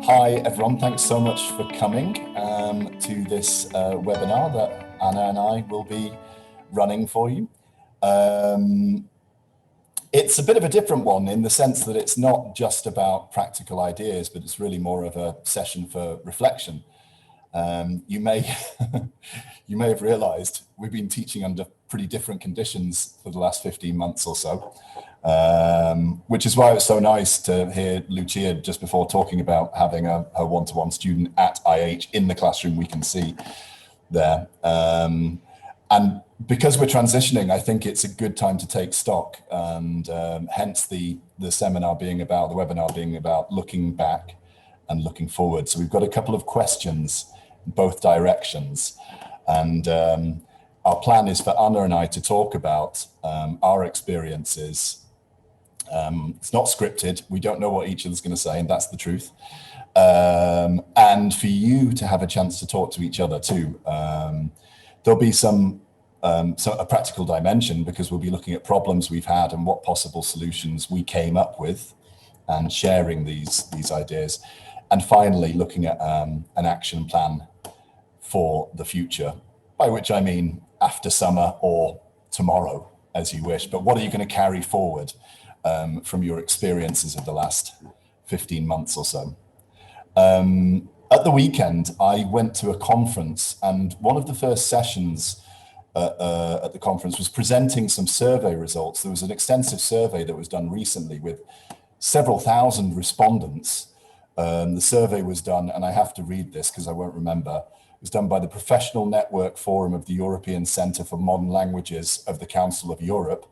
Hi everyone, thanks so much for coming to this webinar that Anna and I will be running for you. It's a bit of a different one in the sense that it's not just about practical ideas, but it's really more of a session for reflection. You may you may have realized we've been teaching under pretty different conditions for the last 15 months or so, which is why it was so nice to hear Lucia just before talking about having her one-to-one student at IH in the classroom we can see there. And because we're transitioning, I think it's a good time to take stock, and hence the webinar being about looking back and looking forward. So we've got a couple of questions in both directions, and our plan is for Anna and I to talk about our experiences. It's not scripted. We don't know what each other's going to say, and that's the truth. And for you to have a chance to talk to each other too. There'll be a practical dimension, because we'll be looking at problems we've had and what possible solutions we came up with, and sharing these ideas. And finally, looking at an action plan for the future, by which I mean after summer or tomorrow, as you wish. But what are you going to carry forward from your experiences of the last 15 months or so? At the weekend, I went to a conference, and one of the first sessions at the conference was presenting some survey results. There was an extensive survey that was done recently with several thousand respondents. The survey was done, and I have to read this because I won't remember. It was done by the Professional Network Forum of the European Centre for Modern Languages of the Council of Europe.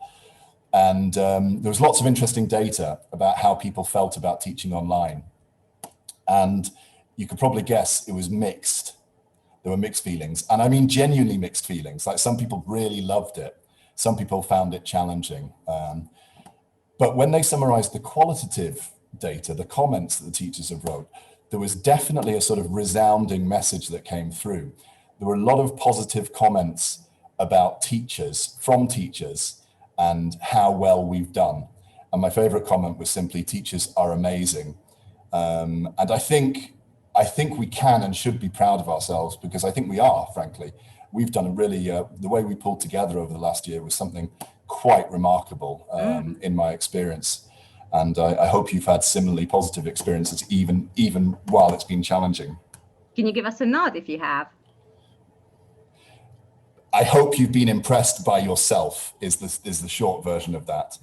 And there was lots of interesting data about how people felt about teaching online. And you could probably guess it was mixed. There were mixed feelings, and I mean genuinely mixed feelings. Like, some people really loved it. Some people found it challenging. But when they summarized the qualitative data, the comments that the teachers have wrote, there was definitely a sort of resounding message that came through. There were a lot of positive comments about teachers, from teachers, and how well we've done. And my favorite comment was simply, teachers are amazing. And I think we can and should be proud of ourselves, because I think we are, frankly. We've done a really, the way we pulled together over the last year was something quite remarkable in my experience. And I hope you've had similarly positive experiences, even while it's been challenging. Can you give us a nod if you have? I hope you've been impressed by yourself, is the short version of that.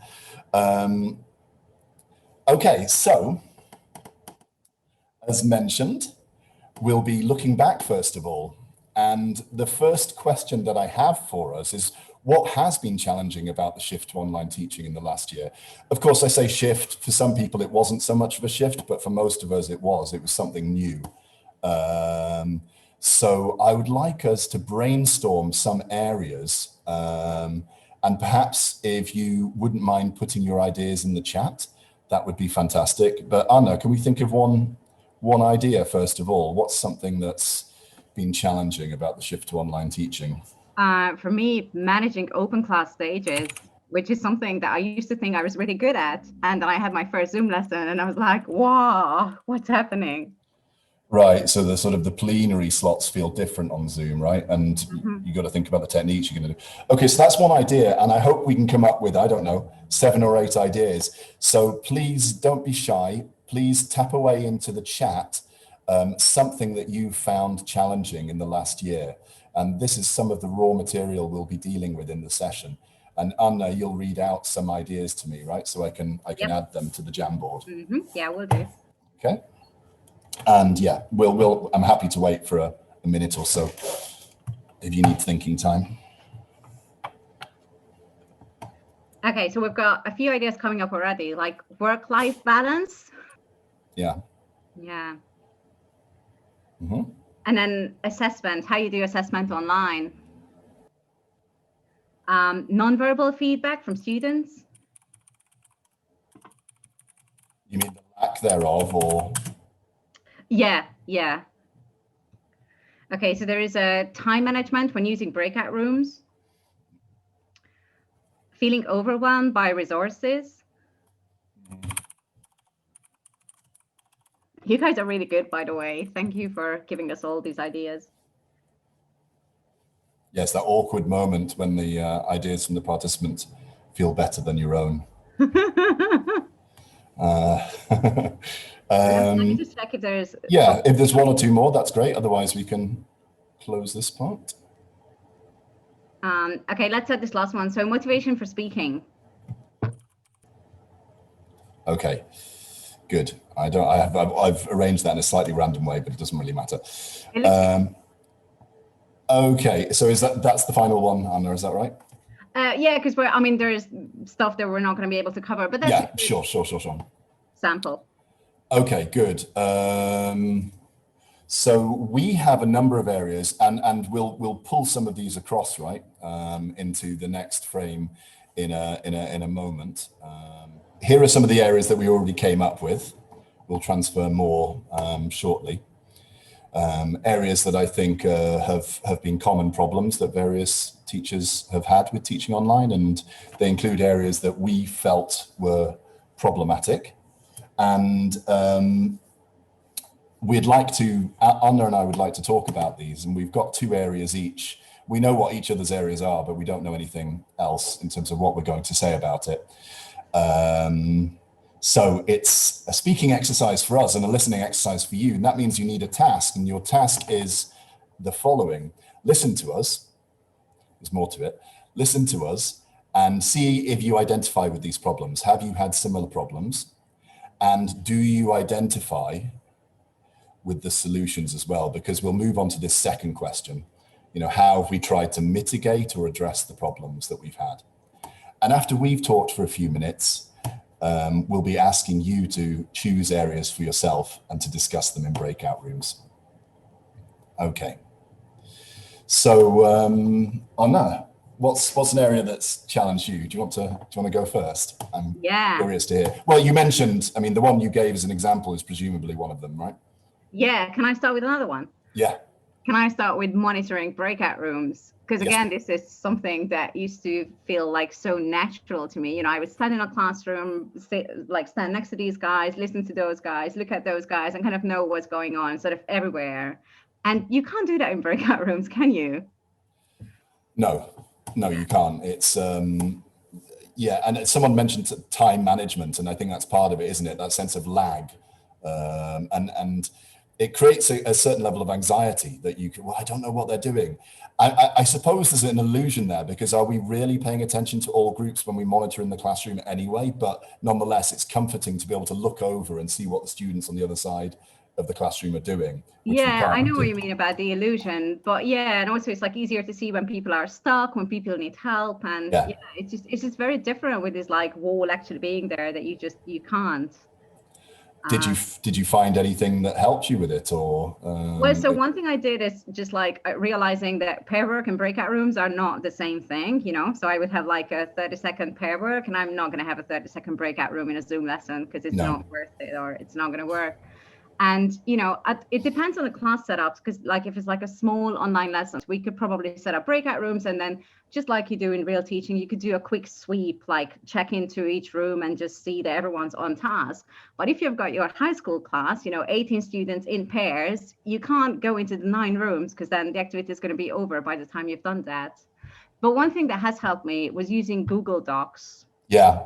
Okay, so as mentioned, we'll be looking back first of all. And the first question that I have for us is, what has been challenging about the shift to online teaching in the last year? Of course, I say shift. For some people, it wasn't so much of a shift, but for most of us, it was something new. So I would like us to brainstorm some areas, and perhaps if you wouldn't mind putting your ideas in the chat, that would be fantastic. But Anna, can we think of one idea first of all? What's something that's been challenging about the shift to online teaching? For me, managing open class stages, which is something that I used to think I was really good at. And then I had my first Zoom lesson and I was like, wow, what's happening? Right, so the plenary slots feel different on Zoom, right? And you got to think about the techniques you're going to do. Okay, so that's one idea, and I hope we can come up with, I don't know, 7 or 8 ideas. So please don't be shy. Please tap away into the chat something that you found challenging in the last year. And this is some of the raw material we'll be dealing with in the session. And Anna, you'll read out some ideas to me, right? So I can add them to the Jamboard. Yeah, we'll do. Okay. And yeah, I'm happy to wait for a minute or so if you need thinking time. Okay, so we've got a few ideas coming up already, like work-life balance. Yeah. Yeah. And then assessment, how you do assessment online. Non-verbal feedback from students. You mean the lack thereof, or? Yeah. Okay, so there is a time management when using breakout rooms. Feeling overwhelmed by resources. You guys are really good, by the way. Thank you for giving us all these ideas. Yes, that awkward moment when the ideas from the participants feel better than your own. Let me just check if there's... Yeah, if there's one or two more, that's great. Otherwise, we can close this part. Okay, let's set this last one. So motivation for speaking. Okay, good. I've arranged that in a slightly random way, but it doesn't really matter. Okay, so that's the final one, Anna, is that right? Yeah, because there's stuff that we're not going to be able to cover, but that's yeah, sure. Sample. Okay, good. So we have a number of areas, and we'll pull some of these across, right, into the next frame in a moment. Here are some of the areas that we already came up with. We'll transfer more shortly. Areas that I think have been common problems that various teachers have had with teaching online, and they include areas that we felt were problematic. And Anna and I would like to talk about these, and we've got 2 areas each. We know what each other's areas are, but we don't know anything else in terms of what we're going to say about it. So it's a speaking exercise for us and a listening exercise for you. And that means you need a task, and your task is the following. Listen to us. There's more to it. Listen to us and see if you identify with these problems. Have you had similar problems? And do you identify with the solutions as well? Because we'll move on to this second question. How have we tried to mitigate or address the problems that we've had? And after we've talked for a few minutes, we'll be asking you to choose areas for yourself and to discuss them in breakout rooms. Okay. So, Anna, what's an area that's challenged you? Do you want to go first? I'm curious to hear. Well, you mentioned, the one you gave as an example is presumably one of them, right? Yeah. Can I start with another one? Yeah. Can I start with monitoring breakout rooms? Because again, this is something that used to feel like so natural to me. I would stand in a classroom, stand next to these guys, listen to those guys, look at those guys, and kind of know what's going on sort of everywhere. And you can't do that in breakout rooms, can you? No, you can't. It's, and someone mentioned time management, and I think that's part of it, isn't it? That sense of lag. And it creates a certain level of anxiety that I don't know what they're doing. I suppose there's an illusion there, because are we really paying attention to all groups when we monitor in the classroom anyway? But nonetheless, it's comforting to be able to look over and see what the students on the other side of the claroom are doing. Yeah, I know what you mean about the illusion, but and also it's easier to see when people are stuck, when people need help, and it's just very different with this wall actually being there that you can't. Did you find anything that helped you with it, or? Well, so one thing I did is just realizing that pair work and breakout rooms are not the same thing, So I would have a 30-second pair work, and I'm not going to have a 30-second breakout room in a Zoom lesson because it's not worth it, or it's not going to work. And, it depends on the class setups, because if it's a small online lesson, we could probably set up breakout rooms, and then just like you do in real teaching, you could do a quick sweep, check into each room and just see that everyone's on task. But if you've got your high school class, 18 students in pairs, you can't go into the 9 rooms, because then the activity is going to be over by the time you've done that. But one thing that has helped me was using Google Docs. Yeah.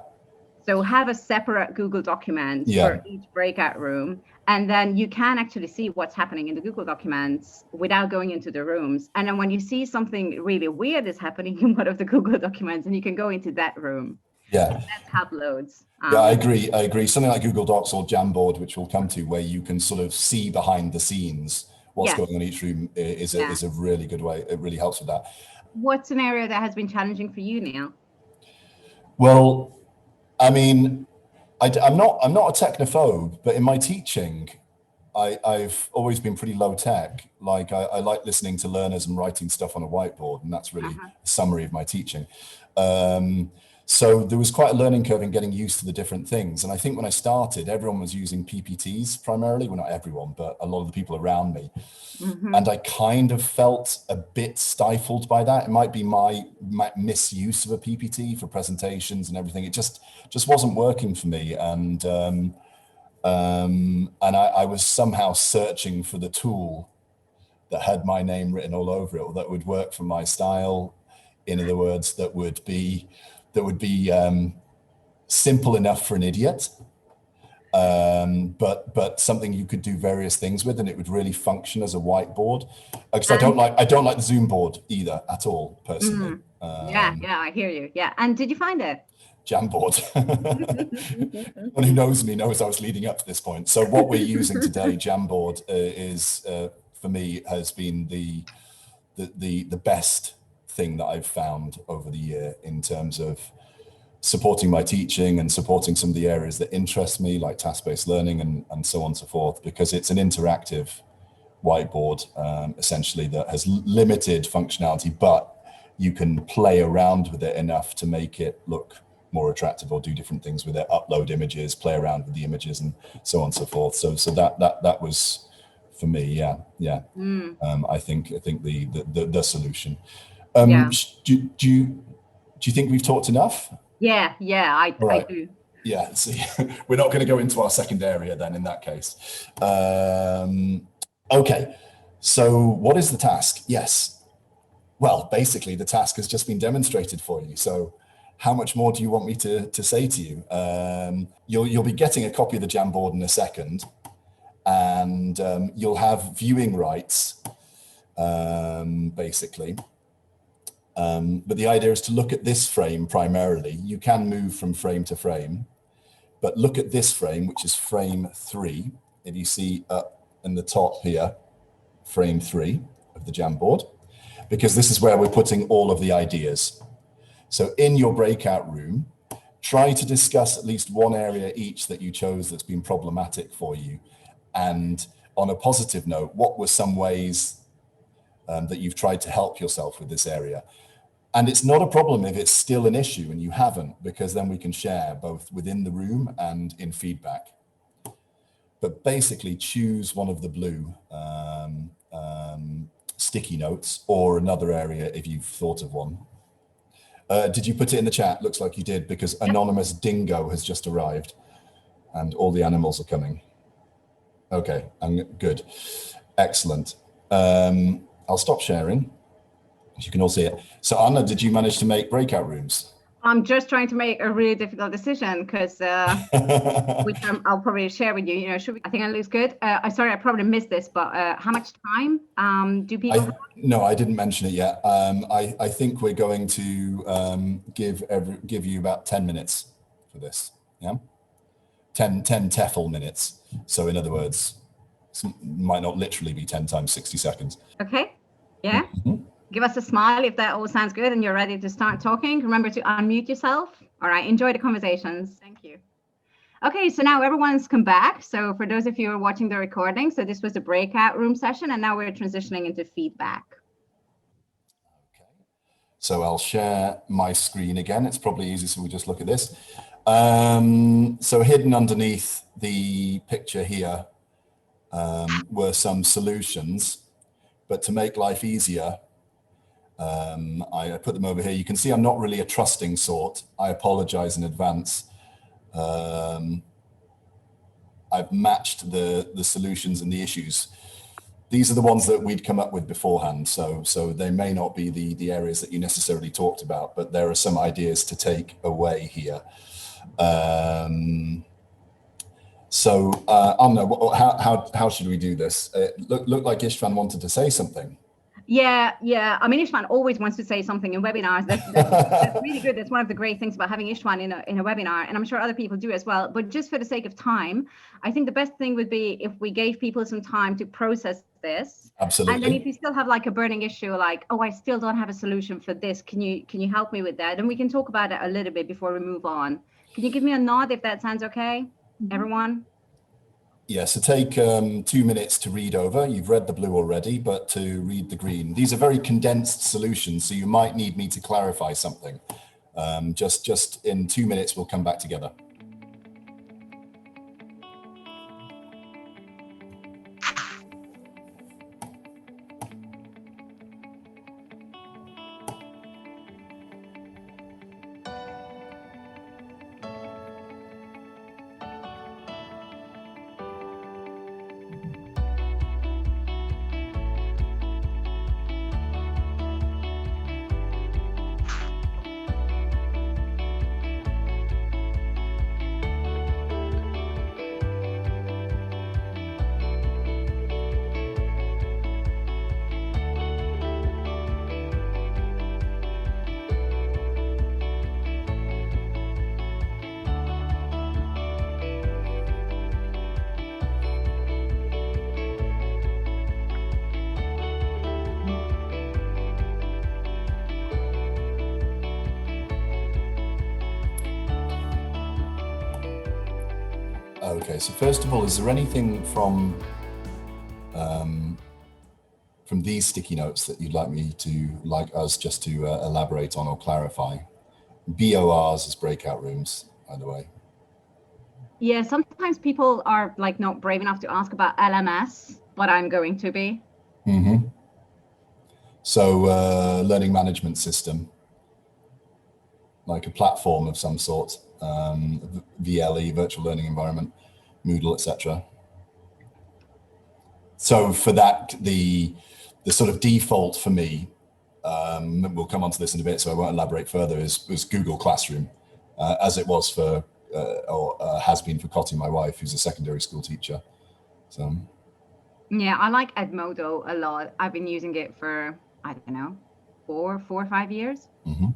So have a separate Google document for each breakout room. And then you can actually see what's happening in the Google documents without going into the rooms. And then when you see something really weird is happening in one of the Google documents, and you can go into that room. Yeah. That's help loads. I agree. Something like Google Docs or Jamboard, which we'll come to, where you can sort of see behind the scenes what's going on in each room, is a really good way. It really helps with that. What's an area that has been challenging for you, Neil? Well, I'm not a technophobe, but in my teaching, I've always been pretty low tech. I like listening to learners and writing stuff on a whiteboard, and that's really a summary of my teaching. So there was quite a learning curve in getting used to the different things. And I think when I started, everyone was using PPTs primarily. Well, not everyone, but a lot of the people around me. And I kind of felt a bit stifled by that. It might be my misuse of a PPT for presentations and everything. It just wasn't working for me. And And I was somehow searching for the tool that had my name written all over it, or that would work for my style. In other words, that would be simple enough for an idiot, but something you could do various things with, and it would really function as a whiteboard. Because I don't like the Zoom board either at all, personally. Yeah, I hear you. Yeah, and did you find it? Jamboard. Anyone who knows me knows I was leading up to this point. So what we're using today, Jamboard, is for me has been the best thing that I've found over the year in terms of supporting my teaching and supporting some of the areas that interest me, like task-based learning and so on and so forth, because it's an interactive whiteboard, essentially, that has limited functionality, but you can play around with it enough to make it look more attractive, or do different things with it, upload images, play around with the images, and so on and so forth. So that was for me, yeah. I think the solution. Do you think we've talked enough? Yeah, I do. Yeah, see, we're not going to go into our second area then in that case. Okay, so what is the task? Yes, well, basically the task has just been demonstrated for you. So how much more do you want me to say to you? You'll be getting a copy of the Jamboard in a second, and you'll have viewing rights, basically. But the idea is to look at this frame primarily. You can move from frame to frame, but look at this frame, which is frame 3. If you see up in the top here, frame 3 of the Jamboard, because this is where we're putting all of the ideas. So in your breakout room, try to discuss at least one area each that you chose that's been problematic for you. And on a positive note, what were some ways that you've tried to help yourself with this area? And it's not a problem if it's still an issue and you haven't, because then we can share both within the room and in feedback. But basically choose one of the blue sticky notes, or another area if you've thought of one. Did you put it in the chat? Looks like you did, because Anonymous Dingo has just arrived and all the animals are coming. Okay, good. Excellent. I'll stop sharing. You can all see it. So Anna, did you manage to make breakout rooms? I'm just trying to make a really difficult decision, because which I'll probably share with you. I think it looks good. Sorry, I probably missed this, but how much time do people have? No, I didn't mention it yet. I think we're going to give you about 10 minutes for this. Yeah, 10 TEFL minutes. So in other words, it might not literally be 10 times 60 seconds. Okay. Yeah. Give us a smile if that all sounds good and you're ready to start talking. Remember to unmute yourself. All right, enjoy the conversations. Thank you. Okay, so now everyone's come back. So for those of you who are watching the recording, so this was the breakout room session, and now we're transitioning into feedback. Okay, so I'll share my screen again. It's probably easier, so we just look at this. So hidden underneath the picture here were some solutions, but to make life easier, I put them over here. You can see I'm not really a trusting sort. I apologize in advance. I've matched the solutions and the issues. These are the ones that we'd come up with beforehand. So they may not be the areas that you necessarily talked about, but there are some ideas to take away here. Anna, how should we do this? Look like Istvan wanted to say something. Yeah. I mean, Istvan always wants to say something in webinars. That's really good. That's one of the great things about having Istvan in a webinar, and I'm sure other people do as well. But just for the sake of time, I think the best thing would be if we gave people some time to process this. Absolutely. And then if you still have like a burning issue, like, oh, I still don't have a solution for this, can you help me with that? And we can talk about it a little bit before we move on. Can you give me a nod if that sounds okay, everyone? Yeah, so take 2 minutes to read over. You've read the blue already, but to read the green. These are very condensed solutions, so you might need me to clarify something. Just in 2 minutes, we'll come back together. Okay, so first of all, is there anything from these sticky notes that you'd like us just to elaborate on or clarify? BORs as breakout rooms, by the way. Yeah, sometimes people are like not brave enough to ask about LMS, but I'm going to be. Mm-hmm. So learning management system, like a platform of some sort, VLE, virtual learning environment, Moodle, etc. So for that, the sort of default for me, we'll come on to this in a bit, so I won't elaborate further, was Google Classroom, as it was for, or has been for Cotty, my wife, who's a secondary school teacher. So. Yeah, I like Edmodo a lot. I've been using it for, I don't know, four or 5 years. Mm-hmm.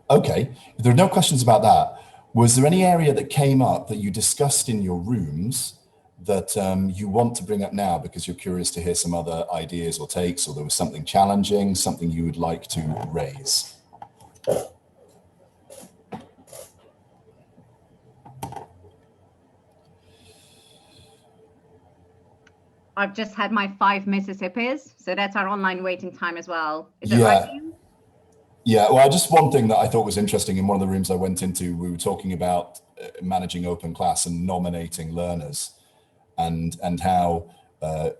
Okay, if there are no questions about that, was there any area that came up that you discussed in your rooms that you want to bring up now because you're curious to hear some other ideas or takes, or there was something challenging, something you would like to raise? I've just had my 5 Mississippis, so that's our online waiting time as well. Is that right for you? Yeah, well, just one thing that I thought was interesting in one of the rooms I went into, we were talking about managing open class and nominating learners, and how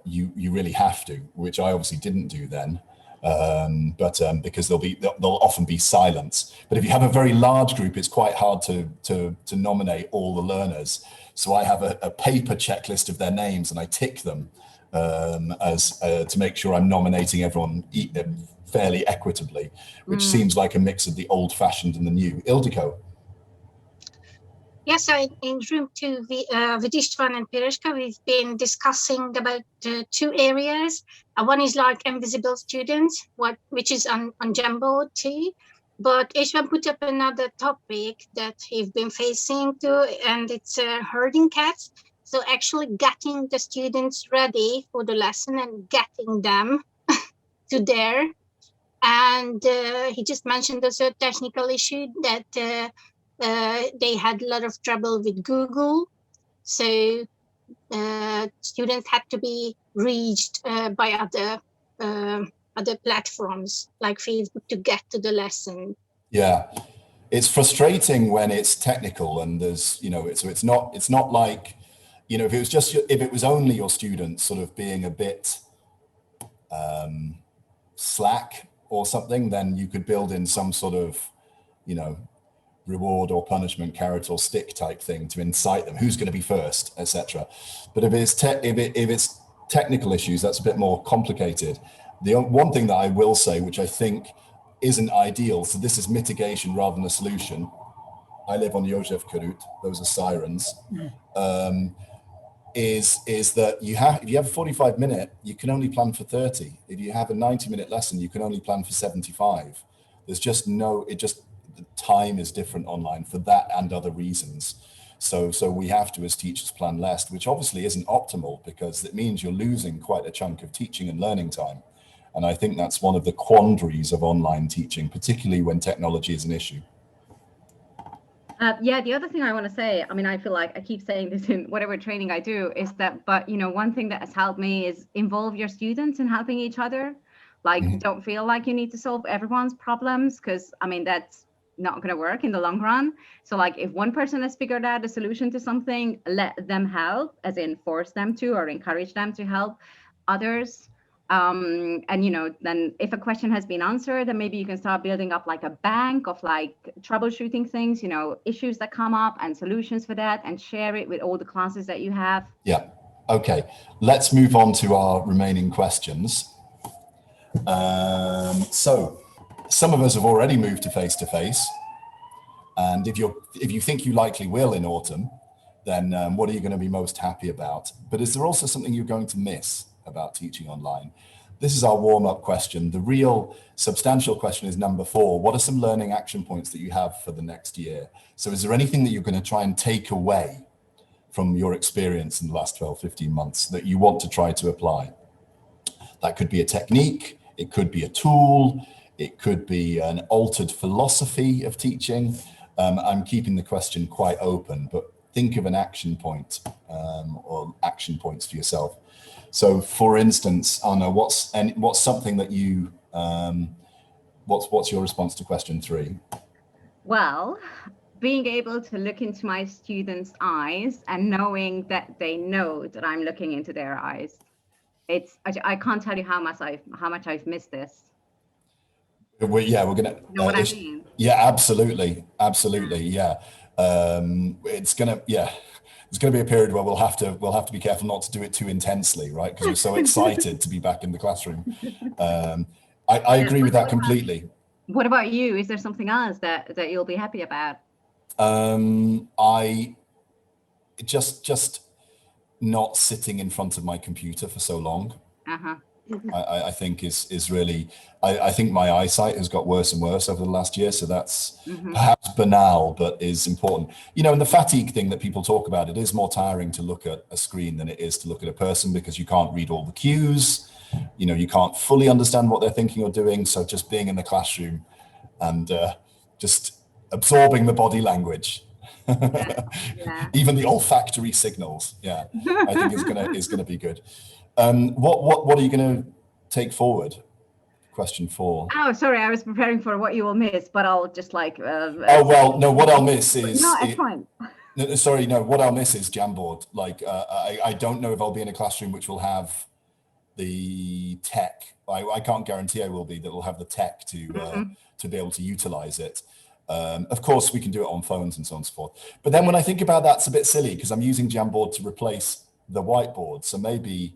you really have to, which I obviously didn't do then, but because they'll often be silence. But if you have a very large group, it's quite hard to nominate all the learners. So I have a paper checklist of their names, and I tick them as to make sure I'm nominating everyone fairly equitably, which seems like a mix of the old-fashioned and the new. Ildiko. Yes, so in room 2, with Istvan and Pirishka, we've been discussing about 2 areas. One is like invisible students, which is on Jamboard too. But Istvan put up another topic that he's been facing too, and it's herding cats. So actually getting the students ready for the lesson and getting them to there. And he just mentioned also a technical issue that they had a lot of trouble with Google. So students had to be reached by other platforms like Facebook to get to the lesson. Yeah, it's frustrating when it's technical and there's, it's not like, if it was only your students sort of being a bit slack or something, then you could build in some sort of, reward or punishment, carrot or stick type thing to incite them, who's going to be first, etc. But if it's technical issues, that's a bit more complicated. The one thing that I will say, which I think isn't ideal, so this is mitigation rather than a solution. I live on Josef Karut, those are sirens. Is that if you have a 45-minute, you can only plan for 30. If you have a 90-minute lesson, you can only plan for 75. There's just the time is different online for that and other reasons. So we have to, as teachers, plan less, which obviously isn't optimal because it means you're losing quite a chunk of teaching and learning time. And I think that's one of the quandaries of online teaching, particularly when technology is an issue. Yeah, the other thing I want to say, I mean, I feel like I keep saying this in whatever training I do, is that, but one thing that has helped me is involve your students in helping each other. Like, don't feel like you need to solve everyone's problems, because I mean, that's not going to work in the long run. So like, if one person has figured out a solution to something, let them help, as in force them to or encourage them to help others. And then if a question has been answered, then maybe you can start building up like a bank of like troubleshooting things, issues that come up and solutions for that, and share it with all the classes that you have. Yeah. Okay. Let's move on to our remaining questions. So some of us have already moved to face-to-face. And if you think you likely will in autumn, then what are you going to be most happy about? But is there also something you're going to miss about teaching online? This is our warm-up question. The real substantial question is number 4. What are some learning action points that you have for the next year? So is there anything that you're going to try and take away from your experience in the last 12, 15 months that you want to try to apply? That could be a technique, it could be a tool, it could be an altered philosophy of teaching. I'm keeping the question quite open, but think of an action point or action points for yourself. So, for instance, Anna, what's something that you what's your response to question 3? Well, being able to look into my students' eyes and knowing that they know that I'm looking into their eyes. I can't tell you how much I've missed this. We're gonna. You know what I mean? Yeah, absolutely. Yeah, it's gonna be a period where we'll have to be careful not to do it too intensely, right? Because we're so excited to be back in the classroom. I agree with that completely. What about you? Is there something else that you'll be happy about? I just not sitting in front of my computer for so long. I think is really, I think my eyesight has got worse and worse over the last year. So that's perhaps banal, but is important. And the fatigue thing that people talk about, it is more tiring to look at a screen than it is to look at a person, because you can't read all the cues. You can't fully understand what they're thinking or doing. So just being in the classroom and just absorbing the body language, even the olfactory signals. Yeah, I think is gonna be good. What are you going to take forward? Question 4. Oh, sorry, I was preparing for what you will miss, but I'll just like. What I'll miss is. No, it's fine. What I'll miss is Jamboard. Like, I don't know if I'll be in a classroom which will have the tech. I can't guarantee I will be, that will have the tech to be able to utilize it. Of course, we can do it on phones and so on and so forth. But then when I think about that, it's a bit silly, because I'm using Jamboard to replace the whiteboard. So maybe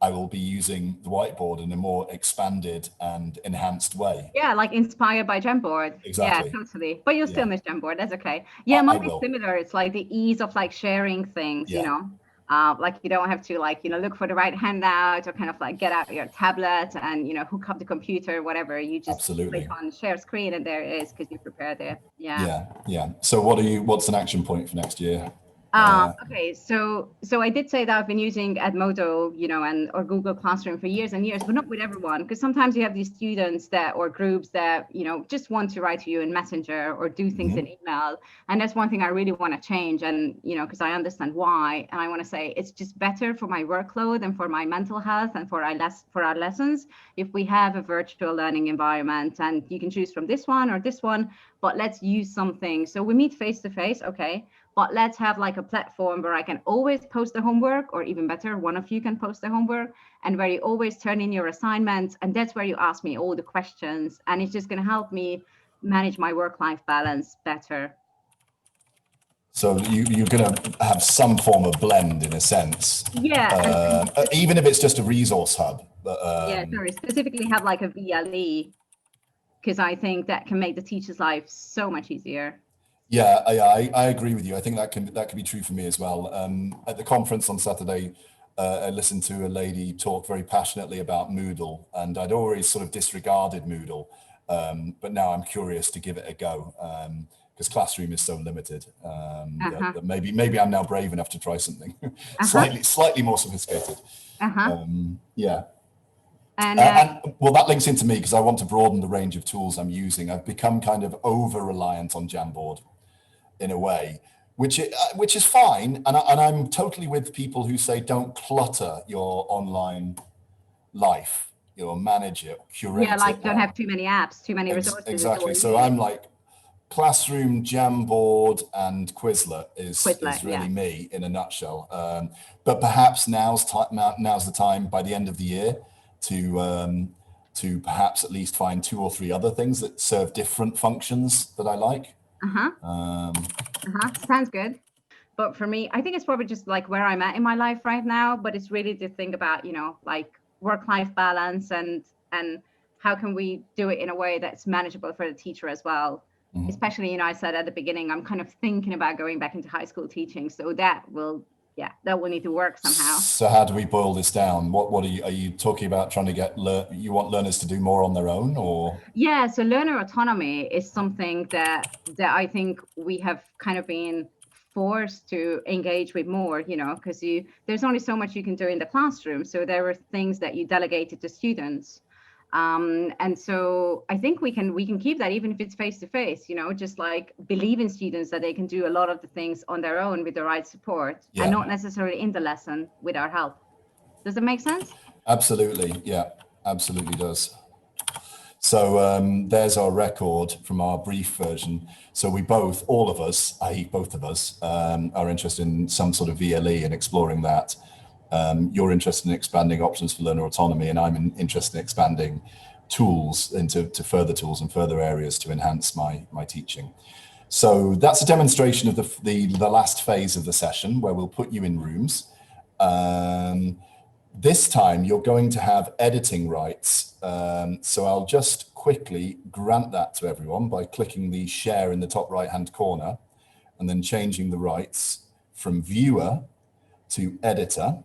I will be using the whiteboard in a more expanded and enhanced way. Yeah, like inspired by Jamboard. Exactly. Yeah, totally. But you'll still miss Jamboard. That's okay. Yeah, mine is similar. It's like the ease of like sharing things, like you don't have to look for the right handout or kind of like get out your tablet and, hook up the computer, whatever. You just click on share screen and there it is, because you prepared it. Yeah. So what's an action point for next year? Okay, so I did say that I've been using Edmodo, or Google Classroom for years and years, but not with everyone, because sometimes you have these students or groups that, just want to write to you in Messenger or do things in email. And that's one thing I really want to change. And, because I understand why. And I want to say it's just better for my workload and for my mental health and for our lessons if we have a virtual learning environment, and you can choose from this one or this one, but let's use something. So we meet face to face, okay. But let's have like a platform where I can always post the homework, or even better, one of you can post the homework, and where you always turn in your assignments. And that's where you ask me all the questions. And it's just going to help me manage my work-life balance better. So you're going to have some form of blend in a sense. Yeah. Even if it's just a resource hub. Specifically have like a VLE, because I think that can make the teacher's life so much easier. Yeah, I agree with you. I think that can be true for me as well. At the conference on Saturday, I listened to a lady talk very passionately about Moodle, and I'd always sort of disregarded Moodle, but now I'm curious to give it a go, because Classroom is so limited. That maybe I'm now brave enough to try something slightly more sophisticated. And well, that links into me, because I want to broaden the range of tools I'm using. I've become kind of over-reliant on Jamboard in a way, which is fine. And I'm totally with people who say don't clutter your online life, manage it, curate it. Yeah, like don't have too many apps, too many resources. Exactly. So I'm like Classroom, Jamboard, and Quizlet is really me in a nutshell. But perhaps now's the time by the end of the year to perhaps at least find 2 or 3 other things that serve different functions that I like. Sounds good. But for me, I think it's probably just like where I'm at in my life right now, but it's really to think about, like work-life balance and how can we do it in a way that's manageable for the teacher as well. Especially, I said at the beginning, I'm kind of thinking about going back into high school teaching. So that will need to work somehow. So how do we boil this down? What are you talking about? Trying to get you want learners to do more on their own, or? Yeah, so learner autonomy is something that I think we have kind of been forced to engage with more, because there's only so much you can do in the classroom. So there were things that you delegated to students. And so I think we can keep that even if it's face to face, just like believe in students that they can do a lot of the things on their own with the right support and not necessarily in the lesson with our help. Does that make sense? Absolutely. Yeah, absolutely does. So there's our record from our brief version. So we both, all of us, i.e. both of us, are interested in some sort of VLE and exploring that. You're interested in expanding options for learner autonomy, and I'm interested in expanding tools into further tools and further areas to enhance my teaching. So that's a demonstration of the last phase of the session, where we'll put you in rooms. This time you're going to have editing rights. So I'll just quickly grant that to everyone by clicking the share in the top right-hand corner and then changing the rights from viewer to editor.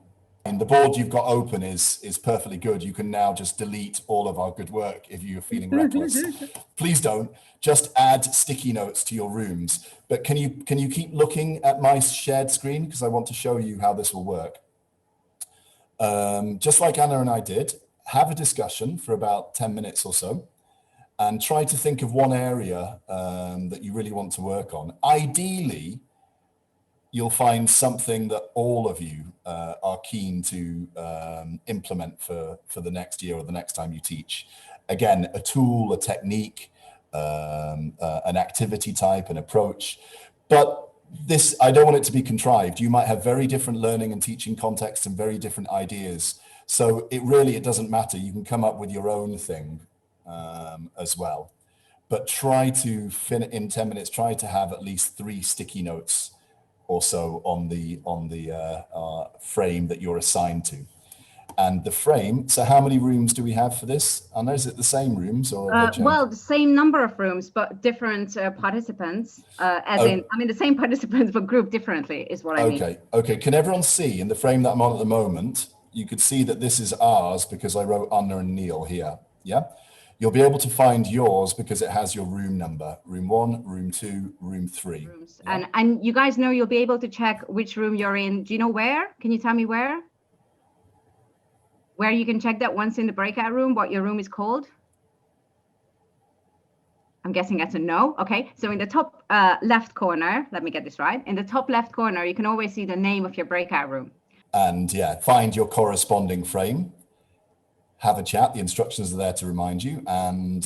And the board you've got open is perfectly good. You can now just delete all of our good work if you're feeling reckless. Please don't. Just add sticky notes to your rooms. But can you keep looking at my shared screen, because I want to show you how this will work. Just like Anna and I did, have a discussion for about 10 minutes or so and try to think of one area that you really want to work on. Ideally, you'll find something that all of you are keen to implement for the next year or the next time you teach. Again, a tool, a technique, an activity type, an approach. But this, I don't want it to be contrived. You might have very different learning and teaching contexts and very different ideas. So it doesn't matter. You can come up with your own thing as well. But try to, in 10 minutes, try to have at least 3 sticky notes or so on the frame that you're assigned to. And the frame, so how many rooms do we have for this? I know, is it the same rooms or? Well, the same number of rooms, but different participants, the same participants, but grouped differently is what I mean. Okay. Can everyone see in the frame that I'm on at the moment, you could see that this is ours because I wrote Anna and Neil here, yeah? You'll be able to find yours because it has your room number, room 1, room 2, room 3. Yeah? And you guys know you'll be able to check which room you're in. Do you know where? Can you tell me where? Where you can check that once in the breakout room, what your room is called? I'm guessing that's a no. Okay, so in the top left corner, let me get this right. In the top left corner, you can always see the name of your breakout room. And yeah, find your corresponding frame, have a chat. The instructions are there to remind you, and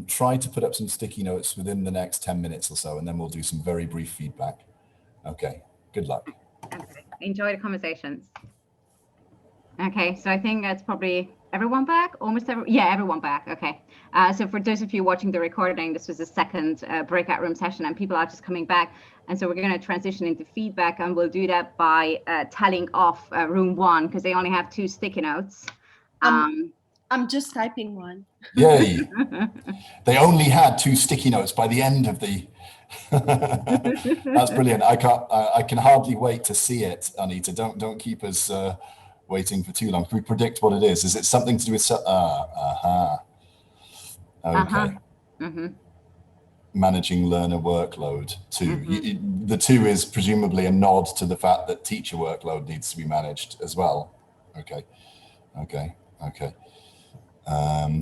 try to put up some sticky notes within the next 10 minutes or so, and then we'll do some very brief feedback. Okay, good luck. Okay. Enjoy the conversations. Okay, so I think that's probably everyone back, everyone back. Okay, so for those of you watching the recording, this was the second breakout room session and people are just coming back. And so we're going to transition into feedback, and we'll do that by telling off room 1 because they only have 2 sticky notes. I'm just typing one. Yay. They only had 2 sticky notes by the end of the... That's brilliant. I can hardly wait to see it, Anita. Don't keep us... waiting for too long. Can we predict what it is? Is it something to do with okay. Managing learner workload 2. The 2 is presumably a nod to the fact that teacher workload needs to be managed as well. Okay.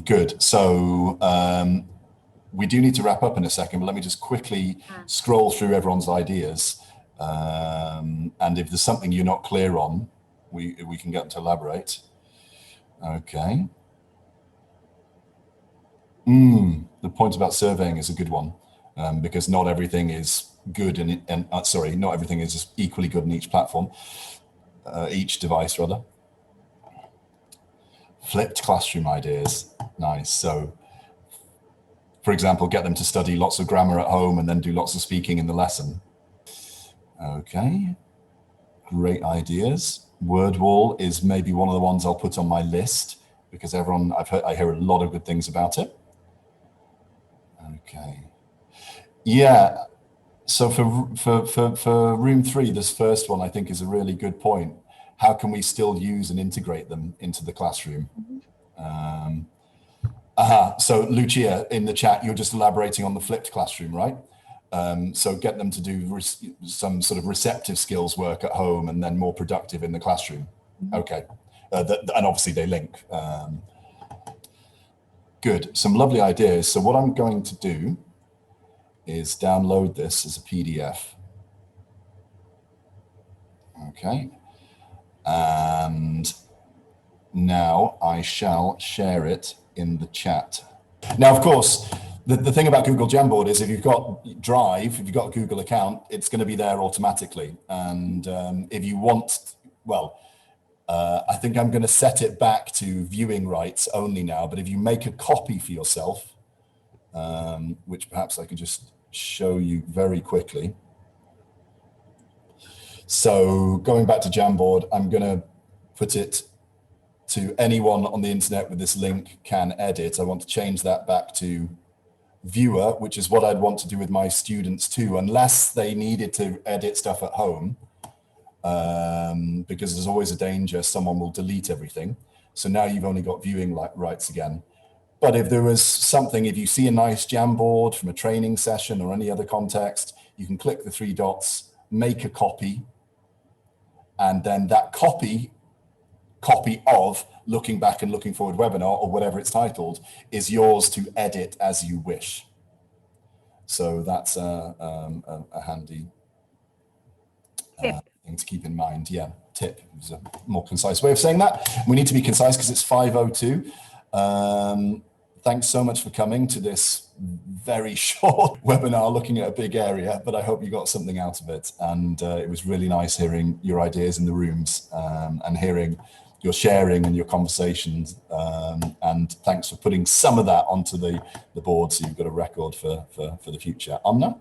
Good. So we do need to wrap up in a second, but let me just quickly scroll through everyone's ideas. And if there's something you're not clear on, we can get them to elaborate. Okay. The point about surveying is a good one, because not everything is good not everything is equally good in each platform, each device rather. Flipped classroom ideas, nice. So, for example, get them to study lots of grammar at home and then do lots of speaking in the lesson. Okay, great ideas. Word wall is maybe one of the ones I'll put on my list because I hear a lot of good things about it. Okay. Yeah. So for room 3, this first one I think is a really good point. How can we still use and integrate them into the classroom? So Lucia, in the chat, you're just elaborating on the flipped classroom, right? So get them to do some sort of receptive skills work at home and then more productive in the classroom. Okay, and obviously they link. Good. Some lovely ideas. So what I'm going to do is download this as a PDF. Okay. And now I shall share it in the chat. Now, of course, the thing about Google Jamboard is if you've got Drive, if you've got a Google account, it's going to be there automatically. And if you want, well, I think I'm going to set it back to viewing rights only now. But if you make a copy for yourself, which perhaps I could just show you very quickly. So going back to Jamboard, I'm going to put it to anyone on the internet with this link can edit. I want to change that back to viewer, which is what I'd want to do with my students too, unless they needed to edit stuff at home, because there's always a danger someone will delete everything. So now you've only got viewing rights again. But if there was something, if you see a nice Jamboard from a training session or any other context, you can click the 3 dots, make a copy, and then that copy of Looking Back and Looking Forward webinar, or whatever it's titled, is yours to edit as you wish. So that's a handy thing to keep in mind. Yeah, tip is a more concise way of saying that. We need to be concise because it's 5:02. Thanks so much for coming to this very short webinar looking at a big area, but I hope you got something out of it. And it was really nice hearing your ideas in the rooms and hearing your sharing and your conversations. And thanks for putting some of that onto the board so you've got a record for the future. Amna?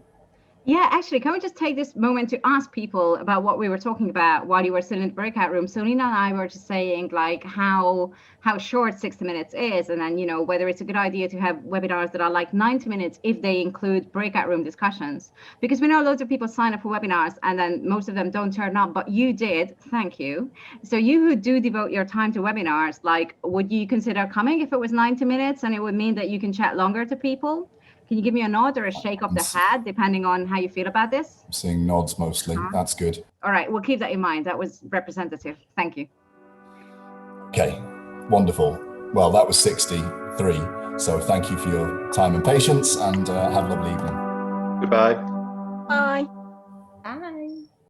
Yeah, actually, can we just take this moment to ask people about what we were talking about while you were still in the breakout room? So Nina and I were just saying like how short 60 minutes is, and then, you know, whether it's a good idea to have webinars that are like 90 minutes if they include breakout room discussions, because we know loads of people sign up for webinars and then most of them don't turn up, but you did. Thank you. So you who do devote your time to webinars, like, would you consider coming if it was 90 minutes and it would mean that you can chat longer to people? Can you give me a nod or a shake of the head, depending on how you feel about this? I'm seeing nods mostly. That's good. All right, we'll keep that in mind. That was representative. Thank you. Okay, wonderful. Well, that was 63. So thank you for your time and patience, and have a lovely evening. Goodbye. Bye. Bye.